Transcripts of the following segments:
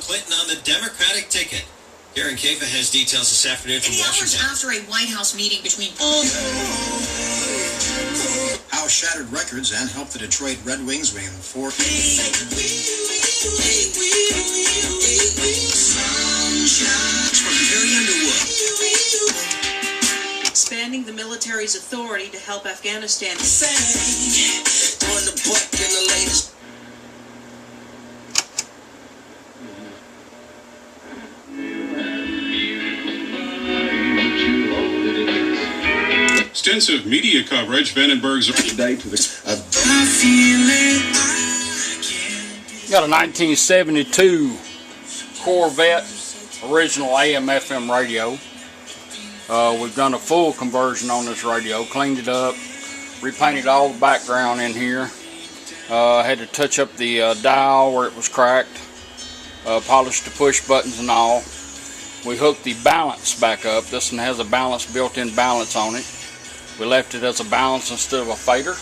Clinton on the Democratic ticket. Karen Caifa has details this afternoon from Washington. Hours after a White House meeting between... How shattered records and helped the Detroit Red Wings win 4. Expanding the military's authority to help Afghanistan. Extensive media coverage. Vandenberg's today to the got a 1972 Corvette original AM/FM radio. We've done a full conversion on this radio, cleaned it up, repainted all the background in here. Had to touch up the dial where it was cracked, polished the push buttons and all. We hooked the balance back up. This one has a balance, built-in balance on it. We left it as a balance instead of a fader.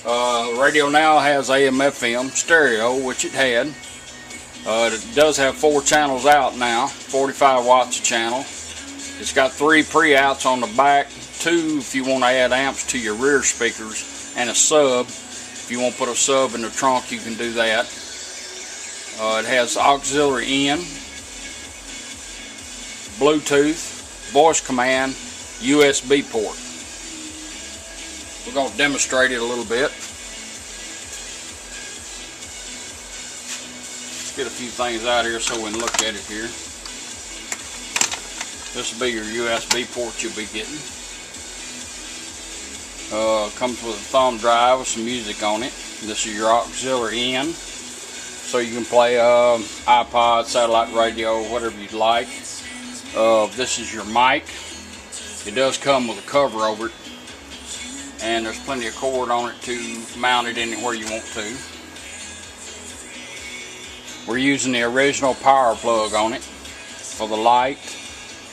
The radio now has AM/FM stereo, which it had. It does have 4 channels out now, 45 watts a channel. It's got 3 pre-outs on the back, 2 if you want to add amps to your rear speakers, and a sub. If you want to put a sub in the trunk, you can do that. It has auxiliary in, Bluetooth, voice command, USB port. We're going to demonstrate it a little bit. Let's get a few things out here so we can look at it here. This will be your USB port you'll be getting. Comes with a thumb drive with some music on it. This is your auxiliary in, so you can play iPod, satellite radio, whatever you'd like. This is your mic. It does come with a cover over it, and there's plenty of cord on it to mount it anywhere you want to. We're using the original power plug on it for the light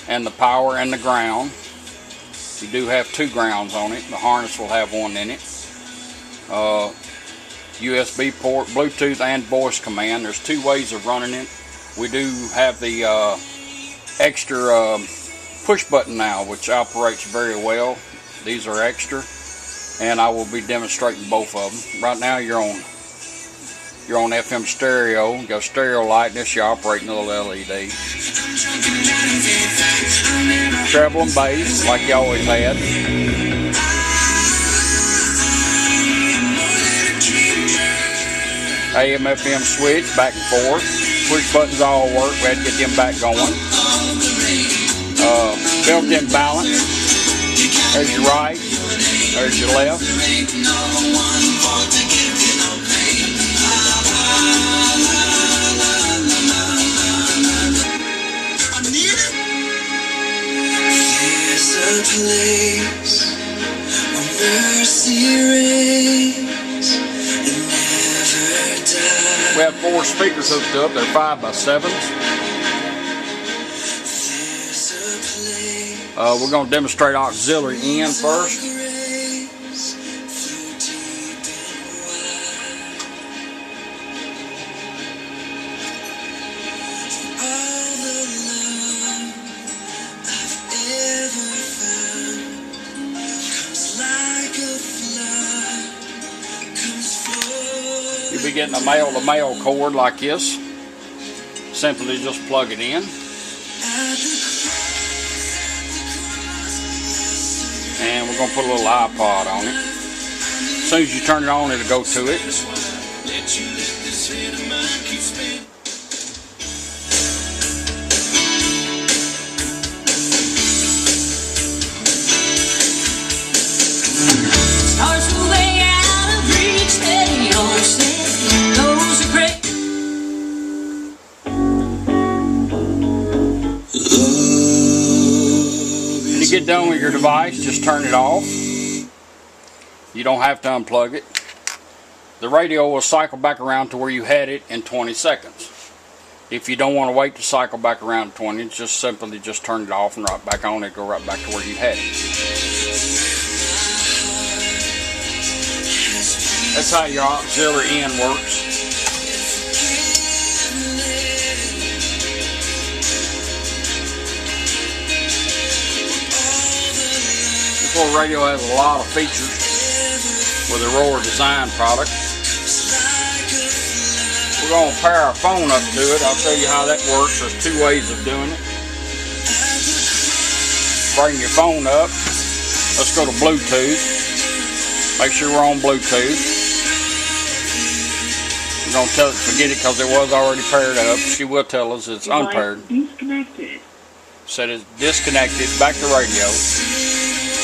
and the power and the ground. You do have 2 grounds on it. The harness will have 1 in it. USB port, Bluetooth, and voice command. There's 2 ways of running it. We do have the extra push button now, which operates very well. These are extra, and I will be demonstrating both of them. Right now you're on FM stereo. You got stereo light, and this your operating little LED. Treble and bass, like you always had. AM/FM switch, back and forth. Push buttons all work. We had to get them back going. Built-in balance. There's your right. There's your left. Place where mercy reigns and never dies. We have 4 speakers hooked up. They're 5x7s. We're going to demonstrate auxiliary in first. You'll be getting a male-to-male cord like this. Simply just plug it in. And we're going to put a little iPod on it. As soon as you turn it on, it'll go to it. When you get done with your device, just turn it off. You don't have to unplug it. The radio will cycle back around to where you had it in 20 seconds. If you don't want to wait to cycle back around to 20, just simply just turn it off and right back on it, go right back to where you had it. That's how your auxiliary in works. 4x4 radio has a lot of features with Aurora Design Products. We're going to pair our phone up to it. I'll show you how that works. There's two ways of doing it. Bring your phone up. Let's go to Bluetooth. Make sure we're on Bluetooth. We're going to tell it to forget it because it was already paired up. She will tell us it's unpaired. Disconnected. Set it disconnected, back to radio.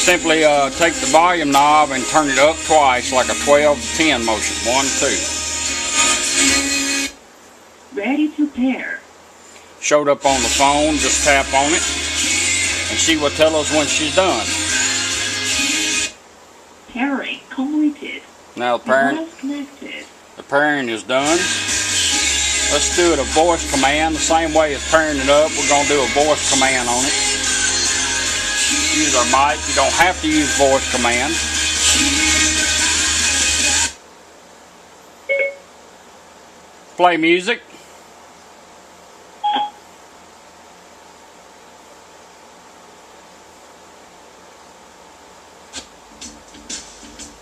Simply take the volume knob and turn it up twice like a 12 to 10 motion. 1, 2. Ready to pair. Showed up on the phone, just tap on it and she will tell us when she's done. Pairing completed. Now the pairing is done. Let's do it a voice command the same way as pairing it up. We're going to do a voice command on it. Use our mic. You don't have to use voice command. Play music.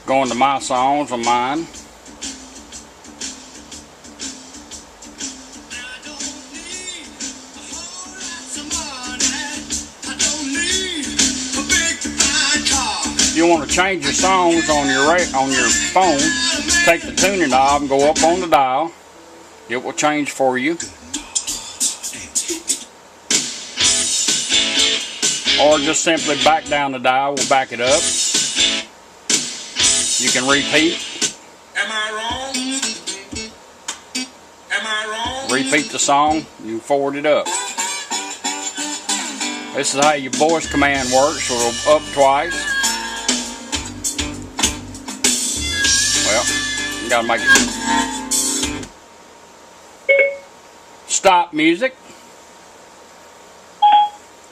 Going to my songs on mine. If you want to change your songs on your phone, take the tuning knob and go up on the dial. It will change for you. Or just simply back down the dial. We'll back it up. You can repeat. Am I wrong? Am I wrong? Repeat the song. You can forward it up. This is how your voice command works. So it'll up twice. Well, you gotta make it. Stop music.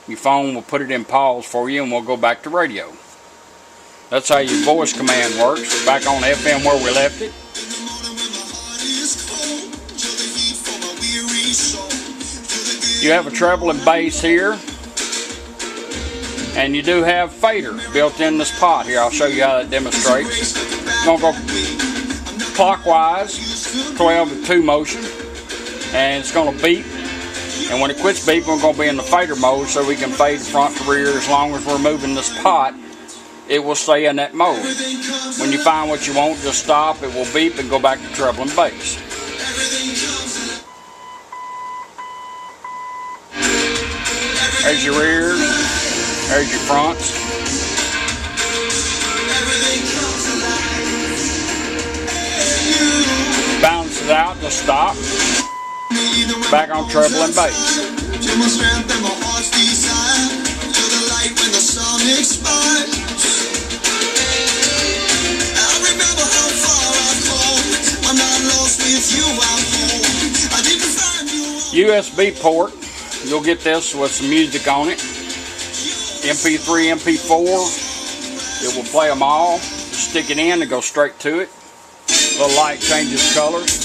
Your phone will put it in pause for you and we'll go back to radio. That's how your voice command works. Back on FM where we left it. You have a treble and bass here. And you do have fader built in this pot here. I'll show you how that demonstrates. I'm going to go clockwise, 12 to 2 motion. And it's going to beep. And when it quits beeping, we're going to be in the fader mode so we can fade front to rear. As long as we're moving this pot, it will stay in that mode. When you find what you want, just stop. It will beep and go back to treble and bass. There's your rears. There's your fronts. Balance it out, just stop. Back on treble and bass. USB port. You'll get this with some music on it. MP3, MP4. It will play them all. Just stick it in and go straight to it. The light changes colors.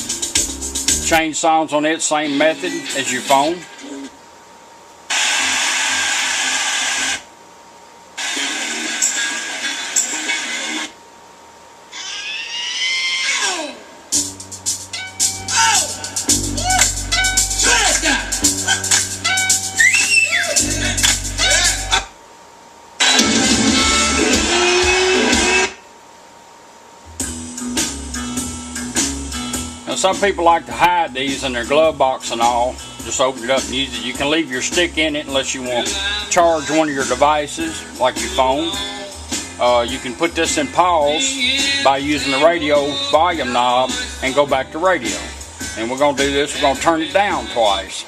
Change songs on it, same method as your phone. Now some people like to hide these in their glove box and all. Just open it up and use it. You can leave your stick in it unless you want to charge one of your devices, like your phone. You can put this in pause by using the radio volume knob and go back to radio. And we're going to do this. We're going to turn it down twice.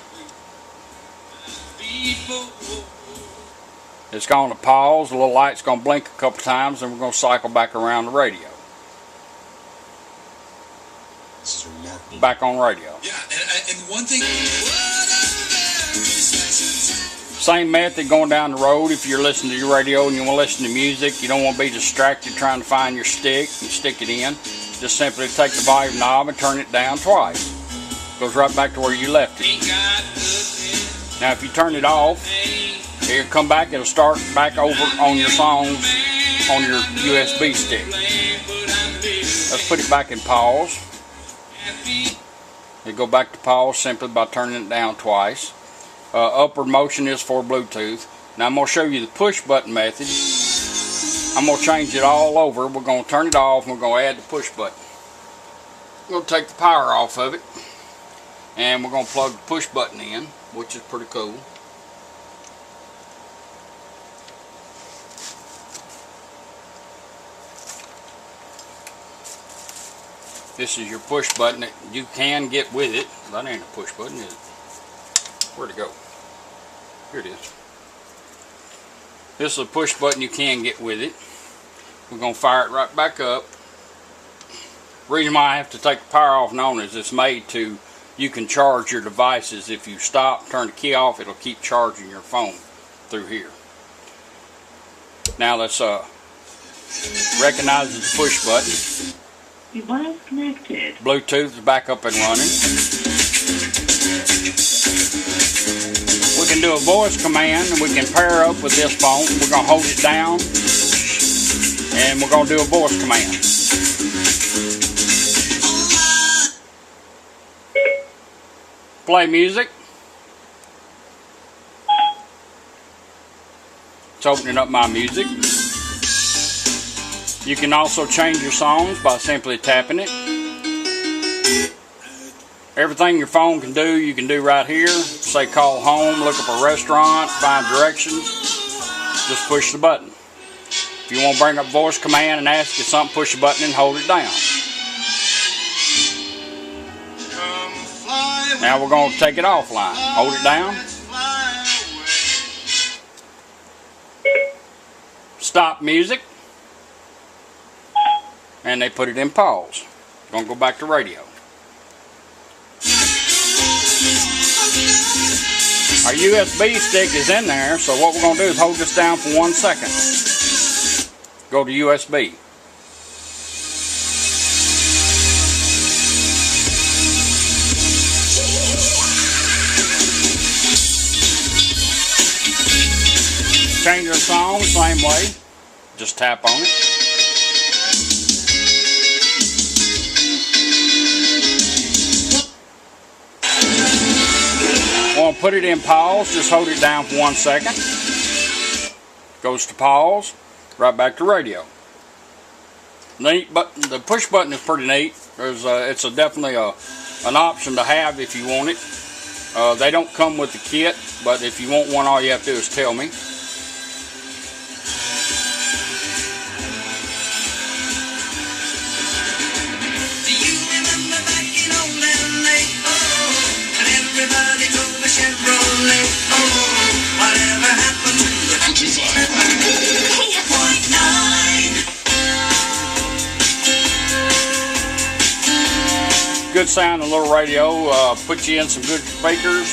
It's going to pause. The little light's going to blink a couple times and we're going to cycle back around the radio. This is remarkable. Back on radio. Yeah, and one thing. Same method going down the road. If you're listening to your radio and you want to listen to music, you don't want to be distracted trying to find your stick and stick it in. Just simply take the volume knob and turn it down twice. Goes right back to where you left it. Now if you turn it off, it'll come back, it'll start back over on your songs on your USB stick. Let's put it back in pause. You go back to pause simply by turning it down twice. Upward motion is for Bluetooth. Now I'm going to show you the push button method. I'm going to change it all over. We're going to turn it off and we're going to add the push button. We're going to take the power off of it and we're going to plug the push button in, which is pretty cool. This is your push button that you can get with it. That ain't a push button, is it? Where'd it go? Here it is. This is a push button you can get with it. We're going to fire it right back up. The reason why I have to take the power off and on is it's made to, you can charge your devices. If you stop, turn the key off, it'll keep charging your phone through here. Now let's recognize the push button. Device connected. Bluetooth is back up and running. We can do a voice command and we can pair up with this phone. We're going to hold it down and we're going to do a voice command. Play music. It's opening up my music. You can also change your songs by simply tapping it. Everything your phone can do, you can do right here. Say call home, look up a restaurant, find directions. Just push the button. If you want to bring up voice command and ask you something, push the button and hold it down. Now we're going to take it offline. Hold it down. Stop music. And they put it in pause. Going to go back to radio. Our USB stick is in there, so what we're going to do is hold this down for 1 second. Go to USB. Change your song, same way. Just tap on it. Want to put it in pause, just hold it down for 1 second. Goes to pause, right back to radio. Neat button. The push button is pretty neat. It's definitely an option to have if you want it. They don't come with the kit, but if you want one, all you have to do is tell me. Chevrolet, whatever happened to the 8.9? Good sound, a little radio. Put you in some good speakers.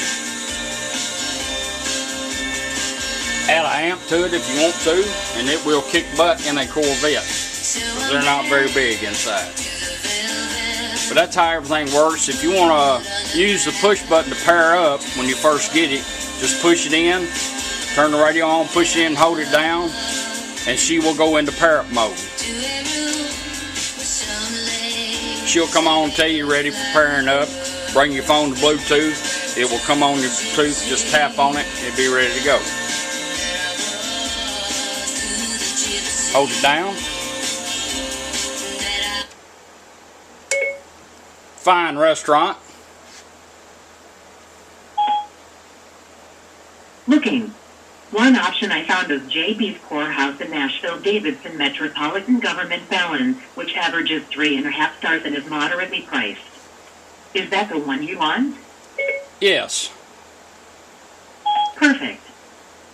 Add an amp to it if you want to, and it will kick butt in a Corvette. They're not very big inside. But that's how everything works. If you want to use the push button to pair up when you first get it, just push it in, turn the radio on, push it in, hold it down, and she will go into pair up mode. She'll come on and tell you ready for pairing up. Bring your phone to Bluetooth. It will come on your Bluetooth, just tap on it, it'll be ready to go. Hold it down. Fine restaurant. Looking. One option I found is JB's Courthouse in Nashville Davidson Metropolitan Government Balance, which averages 3.5 stars and is moderately priced. Is that the one you want? Yes. Perfect.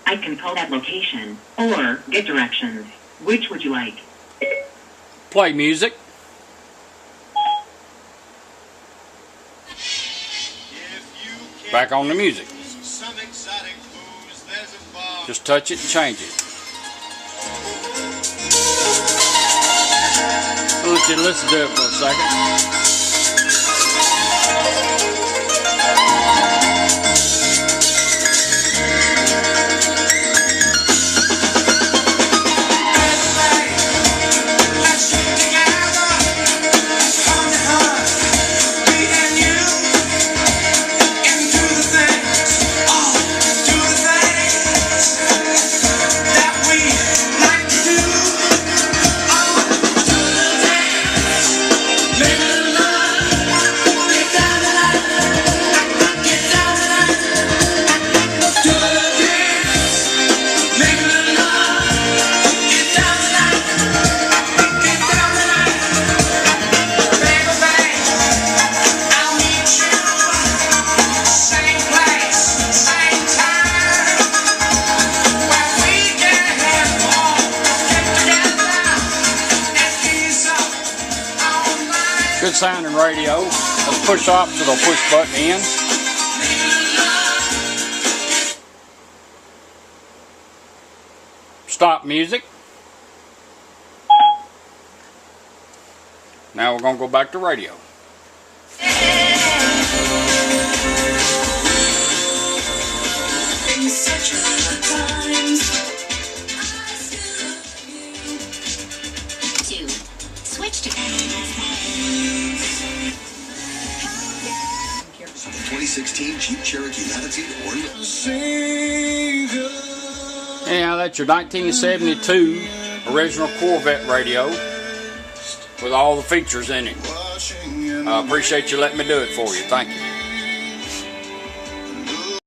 I can call that location, or get directions. Which would you like? Play music. Back on the music. Just touch it and change it. I'll let you listen to it for a second. sounding radio. Let's push opposite or push button in. Stop music. Now we're going to go back to radio. Switch to 2016 Jeep Cherokee Latitude or Yeah, that's your 1972 original Corvette radio with all the features in it. I appreciate you letting me do it for you. Thank you.